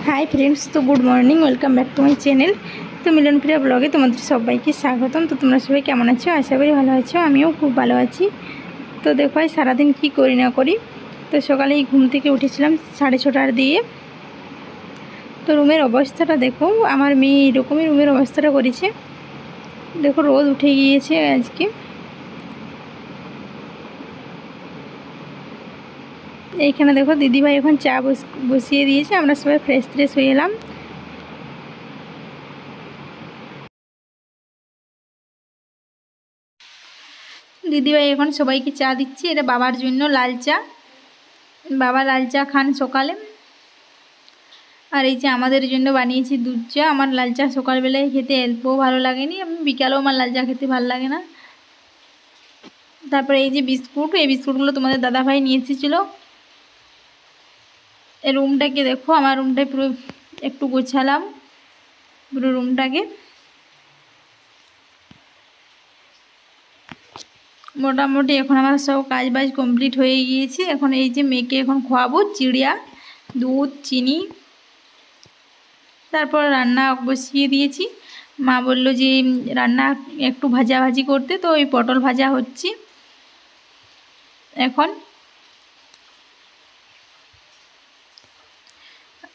High friends, तो good morning, welcome back to my channel. तो मिलन प्रिया ब्लगे तुम्हारे सबाइके स्वागतम। तो तुम्हारा सबाई केमन आछो? आशा करी भालो आछो। आमिও खूब भालो आछि। तो देखो आज सारा दिन की करी ना करी। तो सकाले घुम থেকে উঠেছিলাম 6:30টার দিকে। তো রুমের অবস্থাটা দেখো, আমার মেয়ে এরকমই রুমের অবস্থাটা করেছে। দেখো রোদ উঠে গিয়েছে আজকে। এইখানে দেখো দিদিভাই এখন চা বসিয়ে দিয়েছে। আমরা সবাই ফ্রেশ হয়ে এলাম। দিদিভাই এখন সবাইকে চা দিচ্ছে। এটা বাবার জন্য লাল চা, বাবা লাল চা খান সকালে। আর এই যে আমাদের জন্য বানিয়েছি দুধ চা। আমার লাল চা সকালবেলায় খেতে অল্পও ভালো লাগেনি, আমি বিকালেও আমার লাল চা খেতে ভালো লাগে না। তারপরে এই যে বিস্কুট, এই বিস্কুটগুলো তোমাদের দাদাভাই নিয়ে এসেছিলো। এই রুমটাকে দেখো, আমার রুমটায় পুরো একটু গোছালাম পুরো রুমটাকে। মোটামুটি এখন আমার সব কাজ বাজ কমপ্লিট হয়ে গিয়েছে। এখন এই যে মেয়েকে এখন খাওয়াবো চিড়িয়া, দুধ, চিনি। তারপর রান্না বসিয়ে দিয়েছি। মা বলল যে রান্না একটু ভাজাভাজি করতে, তো ওই পটল ভাজা হচ্ছে এখন।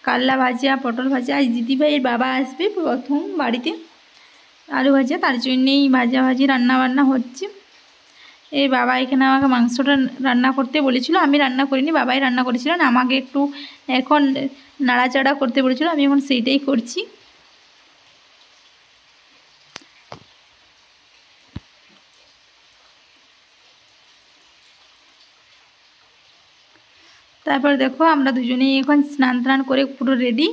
কাল্লা ভাজা, পটল ভাজা। আজ দিদিভাইয়ের বাবা আসবে প্রথম বাড়িতে, আলু ভাজা, তার জন্যেই ভাজাভাজি রান্না বান্না হচ্ছে। এই বাবা এখানে আমাকে মাংসটা রান্না করতে বলেছিল, আমি রান্না করিনি, বাবাই রান্না করেছিলেন। আমাকে একটু এখন নাড়াচাড়া করতে বলেছিল, আমি এখন সেইটাই করছি। তারপর দেখো আমরা দুজনেই এখন স্নান টান করে পুরো রেডি।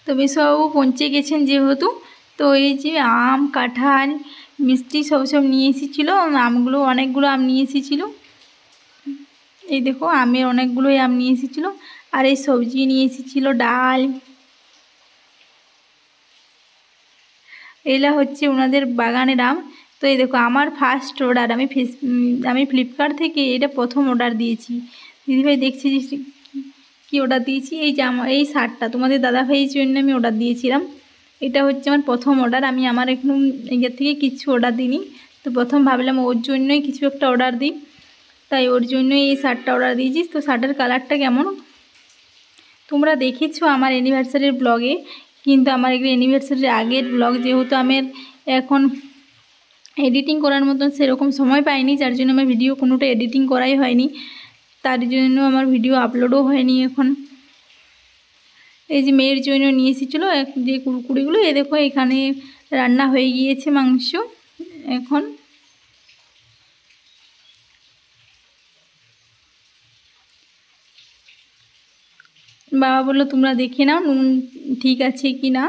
তো বিশ্ববাবু পৌঁছে গেছেন যেহেতু, তো এই যে আম, কাঁঠাল, মিষ্টি সব নিয়ে এসেছিলো। আমগুলো অনেকগুলো আম নিয়ে এসেছিলো। এই দেখো আমের অনেকগুলোই আম নিয়ে এসেছিলো। আর এই সবজি নিয়ে এসেছিলো, ডাল। এগুলা হচ্ছে ওনাদের বাগানের আম। তো এই দেখো আমার ফার্স্ট অর্ডার, আমি ফ্লিপকার্ট থেকে এটা প্রথম অর্ডার দিয়েছি। দিদিভাই দেখছি যে কী অর্ডার দিয়েছি, এই জামা, এই শার্টটা তোমাদের দাদাভাইয়ের জন্য আমি অর্ডার দিয়েছিলাম। এটা হচ্ছে আমার প্রথম অর্ডার। আমি আমার এখন এর থেকে কিছু অর্ডার দিইনি, তো প্রথম ভাবলাম ওর জন্যই কিছু একটা অর্ডার দিই, তাই ওর জন্যই এই শার্টটা অর্ডার দিয়েছি। তো শার্টের কালারটা কেমন তোমরা দেখেছো আমার অ্যানিভার্সারির ব্লগে, কিন্তু আমার এগুলো অ্যানিভার্সারির আগের ব্লগ, যেহেতু আমার এখন এডিটিং করার মতন সেরকম সময় পাইনি, যার জন্য আমার ভিডিও কোনোটা এডিটিং করাই হয়নি, তার জন্য আমার ভিডিও আপলোডও হয়নি এখন। এই যে মেয়ের জন্য নিয়ে এসেছিলো যে কুড়কুড়িগুলো, এ দেখো এখানে রান্না হয়ে গিয়েছে মাংস এখন। বাবা বললো তোমরা দেখে নাও নুন ঠিক আছে কি না,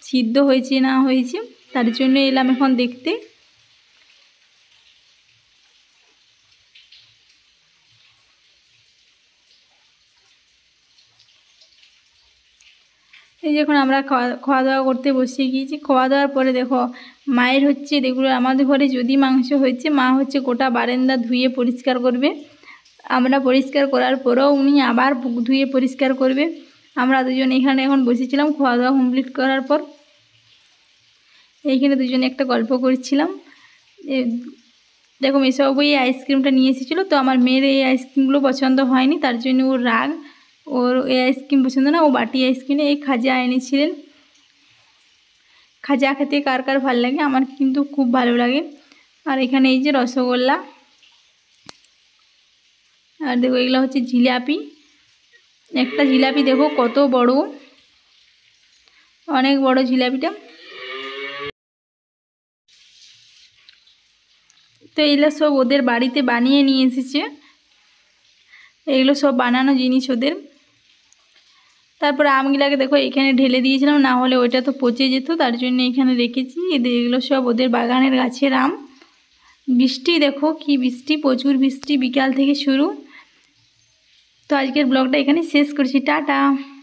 সিদ্ধ হয়েছে না হয়েছে, তার জন্য এলাম এখন দেখতে। এই যে এখন আমরা খাওয়া দাওয়া করতে বসে গিয়েছি। খাওয়া দাওয়ার পরে দেখো মায়ের হচ্ছে রেগুলার, আমাদের ঘরে যদি মাংস হয়েছে মা হচ্ছে গোটা বারান্দা ধুয়ে পরিষ্কার করবে। আমরা পরিষ্কার করার পরেও উনি আবার ধুয়ে পরিষ্কার করবে। আমরা দুজন এখানে এখন বসেছিলাম খাওয়া দাওয়া কমপ্লিট করার পর। এইখানে দুজনে একটা গল্প করছিলাম। দেখো এসব এই আইসক্রিমটা নিয়ে এসেছিলো, তো আমার মেয়ের এই আইসক্রিমগুলো পছন্দ হয়নি, তার জন্য ওর রাগ, ওর এই আইসক্রিম পছন্দ না, ও বাটি আইসক্রিমে এই খাজা এনেছিলেন। খাজা খেতে কার কার ভালো লাগে, আমার কিন্তু খুব ভালো লাগে। আর এখানে এই যে রসগোল্লা, আর দেখো এগুলো হচ্ছে জিলাপি। একটা জিলাপি দেখো কত বড়, অনেক বড় জিলাপিটা। তো এগুলো সব ওদের বাড়িতে বানিয়ে নিয়ে এসেছে, এগুলো সব বানানো জিনিস ওদের। তারপরে আমগুলাকে দেখো এখানে ঢেলে দিয়েছিলাম, না হলে ওইটা তো পচে যেত, তার জন্য এখানে রেখেছি। এগুলো সব ওদের বাগানের গাছের আম। বৃষ্টি দেখো কি বৃষ্টি, প্রচুর বৃষ্টি বিকাল থেকে শুরু। তো আজকের ব্লগটা এখানে শেষ করছি, টাটা।